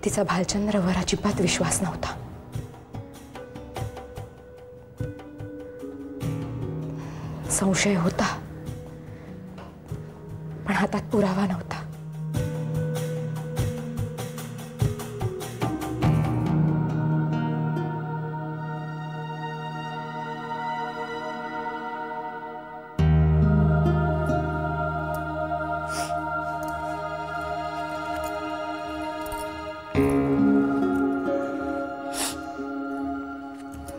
तिचा भालचंद्रावर अजिबात विश्वास नव्हता। संशय होता, पण हातात पुरावा नव्हता।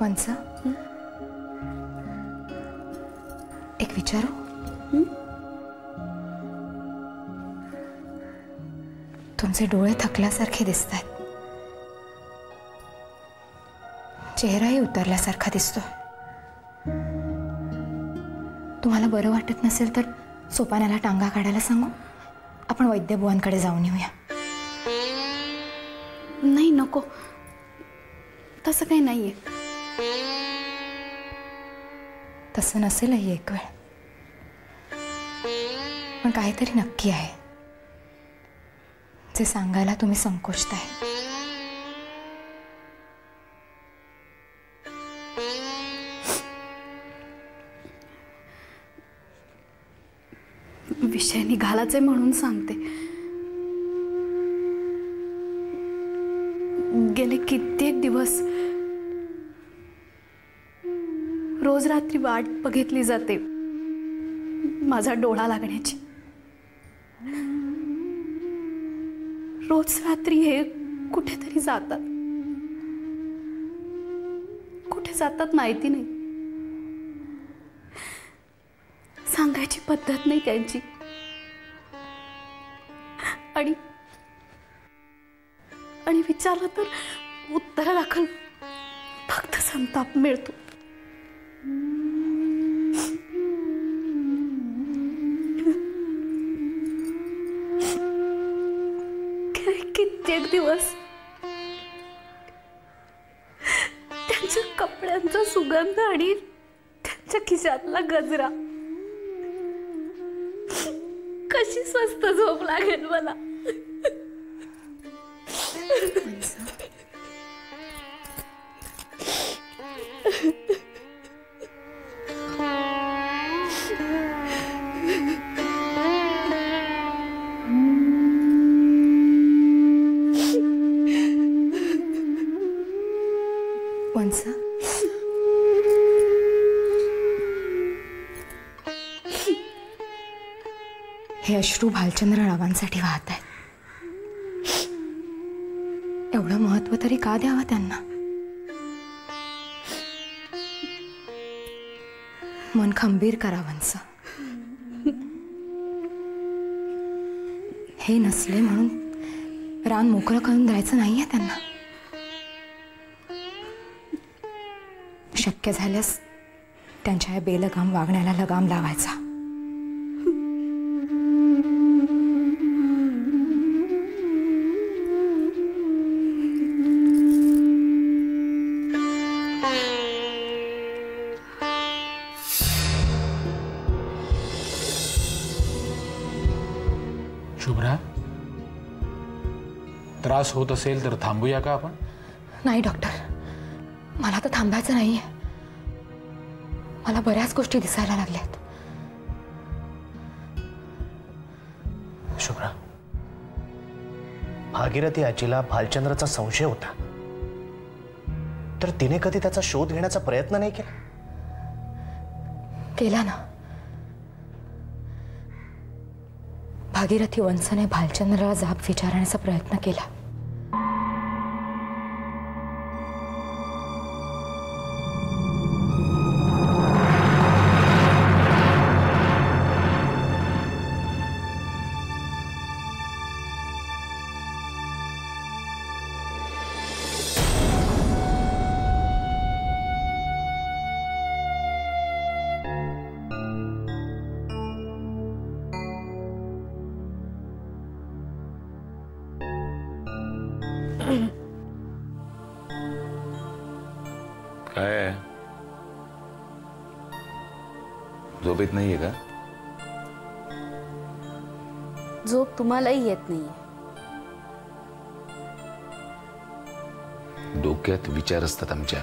मनसा, एक विचारू? तुमचे डोळे थकल्यासारखे दिसतात, चेहराही उतरल्यासारखा दिसतोय। तुम्हाला बरं वाटत नसेल तर सोपानाला टांगा काढायला सांगू? आपण वैद्यबुवांकडे जाऊन येऊया। नाही, नको, तसं काही नाहीये। तसं नसेलही एक वेळ, पण काहीतरी नक्की आहे जे सांगायला तुम्ही संकोचताय। विषय निघालाच म्हणून सांगते। गेले कित्येक दिवस रोज रात्री वाट बघितली जाते माझा डोळा लागण्याची। रोज रात्री हे कुठेतरी जातात, कुठे जातात माहिती नाही, सांगायची पद्धत नाही त्यांची। आणि विचारलं तर उत्तरादाखल फक्त संताप मिळतो। कित्येक दिवस त्यांच्या कपड्यांचा सुगंध आणि त्यांच्या खिशातला गजरा, कशी स्वस्त झोप लागेल मला। मनसा, हे अश्रू भालचंद्र रावांसाठी वाहत आहेत। एवढं महत्व तरी का द्यावं त्यांना? मन खंबीर करा वंसा। हे नसले म्हणून रान मोकळं करून द्यायचं नाहीये त्यांना। शक्य झाल्यास त्यांच्या या बेलगाम वागण्याला लगाम लावायचा। शुभ्रा, त्रास होत असेल तर थांबूया का आपण? नाही डॉक्टर, मला तर थांबायचं नाहीये। मला बऱ्याच गोष्टी दिसायला लागल्यात। शुभ्रा, भागीरथी आजीला भालचंद्रचा संशय होता, तर तिने कधी त्याचा शोध घेण्याचा प्रयत्न नाही केला? केला ना। भागीरथी वंशने भालचंद्राला जाब विचारण्याचा प्रयत्न केला। काय झोप येत नाहीये का? झोप तुम्हालाही येत नाहीये। डोक्यात विचार असतात आमच्या.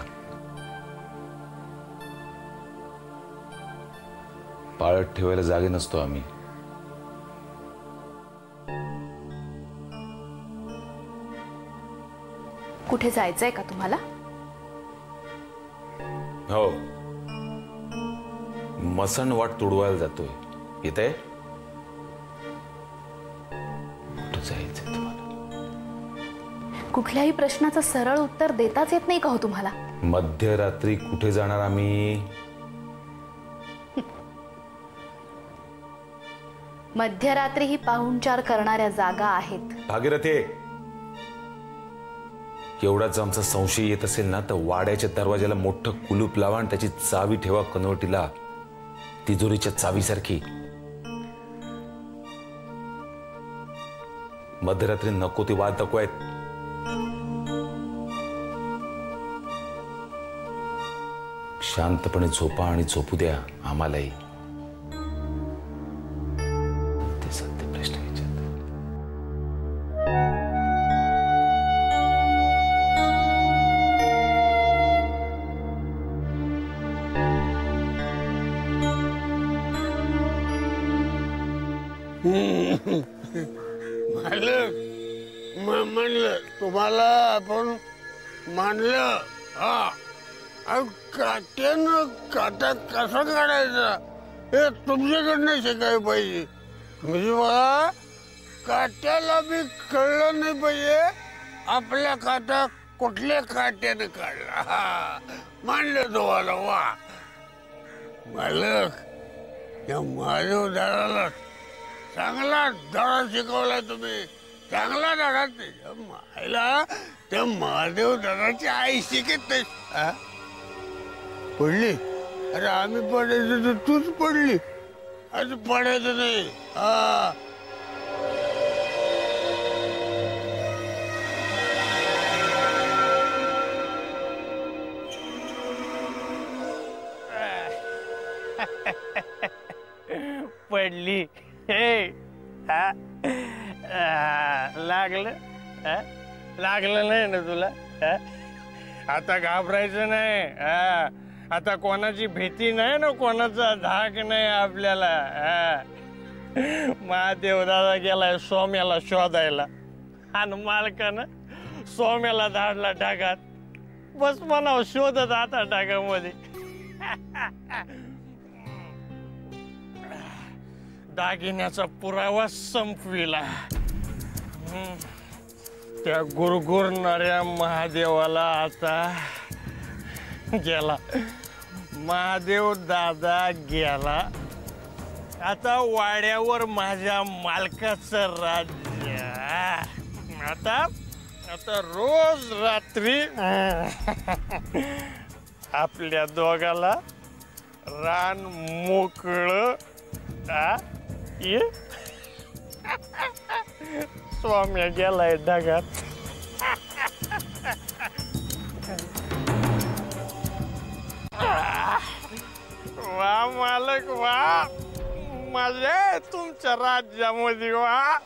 पाळत ठेवायला जागे नसतो आम्ही. कुठे जायचंय का तुम्हाला? हो, मसन वाट तुडवायला जातोय. येते कुठं जायचंय तुम्हाला? कुठल्याही प्रश्नाचं सरळ उत्तर देताच येत नाही का हो तुम्हाला? मध्यरात्री कुठे जाणार आम्ही? मध्यरात्री ही पाहुणचार करणाऱ्या जागा आहेत. भागीरथी, एवढाच आमचा संशय येत असेल ना तर वाड्याच्या दरवाजाला मोठं कुलूप लावा आणि त्याची चावी ठेवा कनवटीला, तिजोरीच्या चावीसारखी. मध्यरात्री नको ते वाद नको आहेत. शांतपणे झोपा आणि झोपू द्या आम्हालाही. ते सत्य प्रश्न विचारतात. म्हणलं तुम्हाला आपण मानलं. हा, काट्यानं काटा कसा काढायचा हे तुमच्याकडनं शिकायला पाहिजे. म्हणजे बघा, काट्याला बी कळलं नाही पाहिजे आपल्या काटा कुठल्या काट्यानं काढला. हा, मानलं तुम्हाला. वा मालक, या महादेव दादाला चांगला धडा शिकवलाय तुम्ही. चांगला धडा. त्याच्या मायला त्या महादेव दादाची आई शिकत नाही. पडली? अरे आम्ही पडायचं तर तूच पडली. असं पडायचं नाही. हा, पडली. हे लागलं? लागलं नाही ना तुला? आता घाबरायचं नाही. आता कोणाची भीती नाही ना, कोणाचा धाक नाही आपल्याला. महादेव दादा गेलाय सोम्याला शोधायला आणि मालकानं सोम्याला धाडला ढगात. बस म्हणावं शोधत आता ढगामध्ये. दागिन्याचा पुरावा संपविला. त्या गुरगुरणाऱ्या महादेवाला आता गेला. महादेव दादा गेला. आता वाड्यावर माझ्या मालकाचं राज्य. आता आता रोज रात्री आपल्या दोघाला रान मोकळं. ये स्वाम्या गेलाय ढगात. वा मालक वा, माझ्या तुमच्या राज्यामध्ये वा.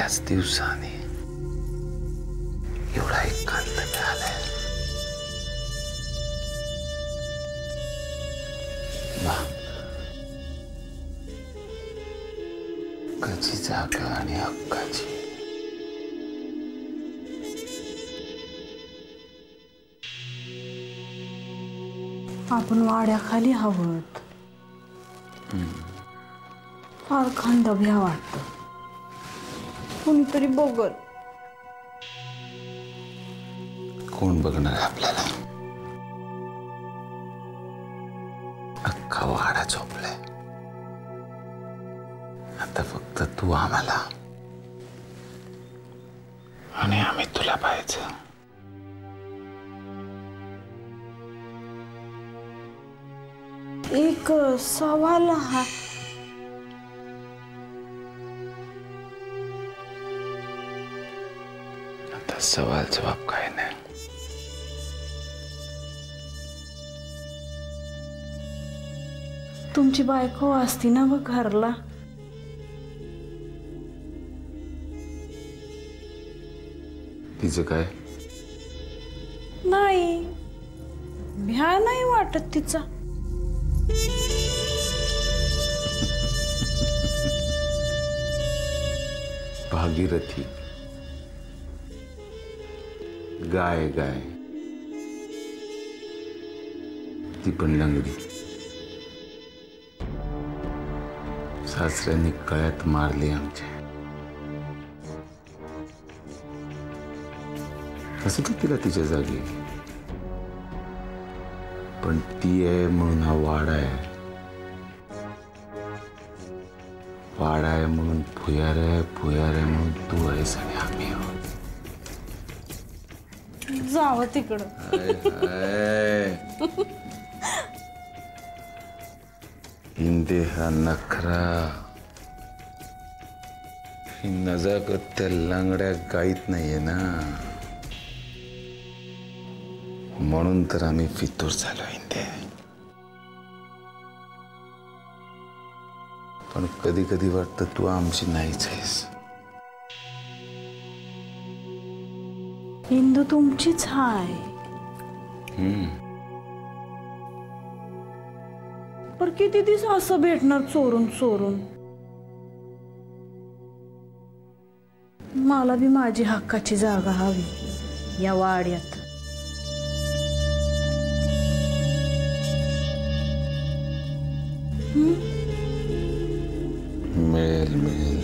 बऱ्याच दिवसांनी एवढा एकांत मिळालाय. हक्काची जागा आणि हक्काची आपण वाड्याखाली हवत. फार खंड भ्या वाटत. कोणीतरी बघत. कोण बघणार आहे आपल्याला? अख्खा वाडा झोपलाय. आता फक्त तू आम्हाला आणि आम्ही तुला पाहायचं. एक सवाल हा. आता सवाल जवाब काय नाही. तुमची बायको असती ना व घरला. तिचं काय? नाही, भ्या नाही वाटत तिचा. भागीरथी गाय गाय ती पण लंगडी. सासऱ्यांनी कळ्यात मारली आमच्या. असं तर तिला तिच्या जागी, पण ती आहे म्हणून हा वाडा आहे. वाडा आहे म्हणून भुयार आहे, भुयार आहे म्हणून तू आहेस आणि आम्ही आहोत. जावं तिकडं. हिंदे हा नखरा, ही नजाकत त्या लांगड्या गाईत नाहीये ना, म्हणून तर आम्ही फितूर झालो हिंदे. पण कधी कधी वाटतं तू आमची नाहीच आहेस. हिंदू तुमचीच हाय. पर किती दिवस असं भेटणार चोरून चोरून. मला बी माझी हक्काची जागा हवी या वाड्यात. मिळेल मिळेल,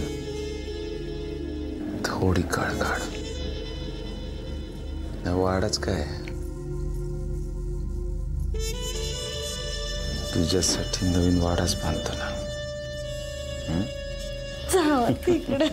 थोडी काळ काढ. वाडाच काय तुझ्यासाठी नवीन वाडाच बांधतो ना. जावा तिकडे.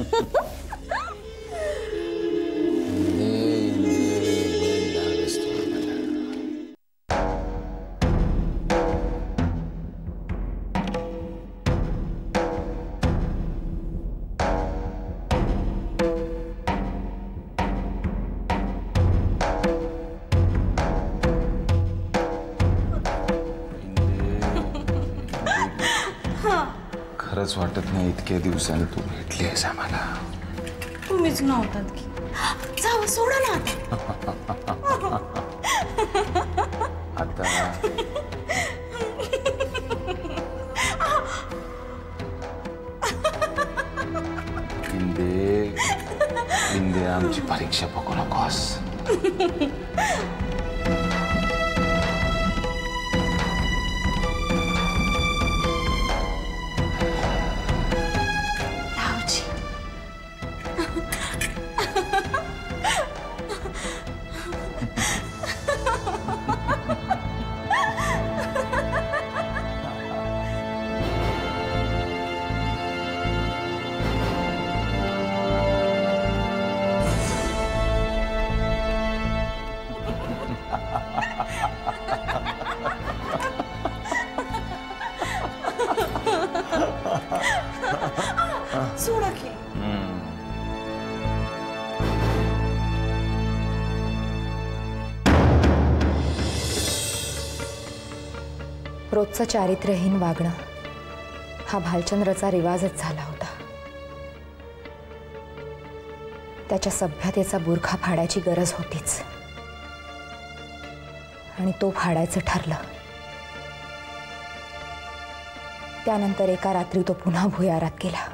खरंच वाटत नाही इतक्या दिवसांनी तू भेटली आहेस आम्हाला. तुम्हीच नव्हतात की. जावं सोडा ना आता. इंदे इंदे आमची परीक्षा बघू नकोस. सोडा की. रोजचं चारित्र्यहीन वागणं हा भालचंद्रचा रिवाजच झाला होता. त्याच्या सभ्यतेचा बुरखा फाडायची गरज होतीच आणि तो फाडायचं ठरलं. त्यानंतर एका रात्री तो पुन्हा भुयारात गेला.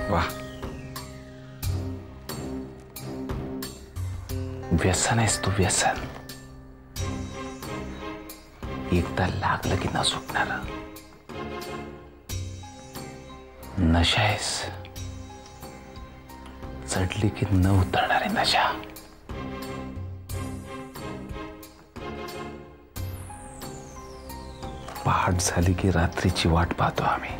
वाह, व्यसन आहेस तू, व्यसन. एकदा लागलं की ना सुटणार. नशा आहेस, चढली की न उतरणारी नशा. पहाट झाली की रात्रीची वाट पाहतो आम्ही,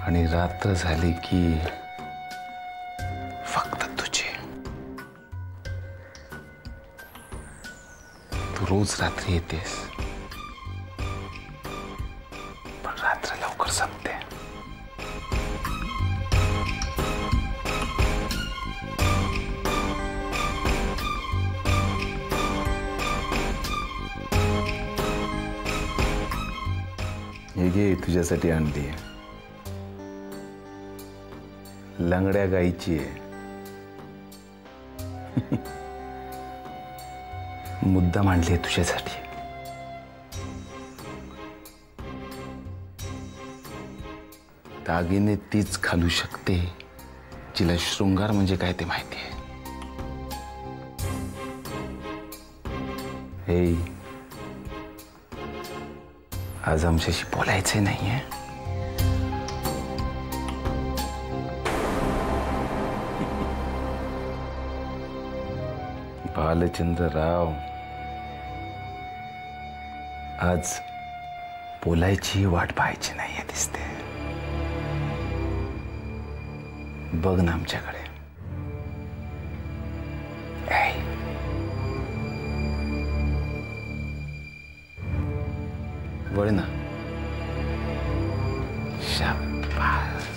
आणि रात्र झाली की फक्त तुझी. तू रोज रात्री येतेस, पण रात्र लवकर संपते. हे घे, तुझ्यासाठी आणली. लंगड्या गाईची आहे. मुद्दाम आणली तुझ्यासाठी. दागिने तीच घालू शकते जिला शृंगार म्हणजे काय ते माहिती आहे. हे आज आमच्याशी बोलायचे नाहीये. बालचंद्र राव, आज बोलायची वाट पाहायची नाहीये दिसते. बघ ना आमच्याकडे. वळ ना. शाबास.